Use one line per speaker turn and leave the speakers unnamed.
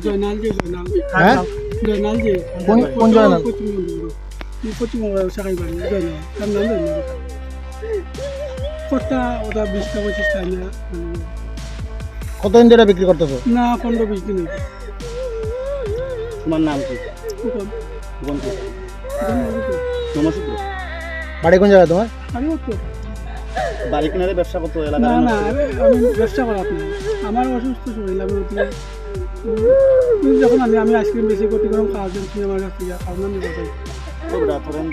জয়নাল যে জয়নাল
হ্যাঁ
জয়নাল যে
কোন জয়নাল?
পশ্চিমবঙ্গ শাখাই বাড়ি জয়নাল তার নাম জয়নাল কর্তা ওটা 20-25 টাকা না
কতদিন ধরে বিক্রি করতেছো?
না 15-20 দিন হয়েছে
তোমার নাম কি?
প্রথম
বন্ধু
প্রথম
নমস্কার।
বাড়ি কোন জায়গায় তোমার?
আমি তো
বাড়ি কিনারে ব্যবসা করতো
না
এলাকায়?
না আমি ব্যবসা করাত না আমার অসুস্থ শরীর আমি ওদিকে যখন আমি আইসক্রিম বেশি করতে গরম খাওয়ার জন্য আমার কাছ থেকে খাওয়ার নাম
তোরা তোরেন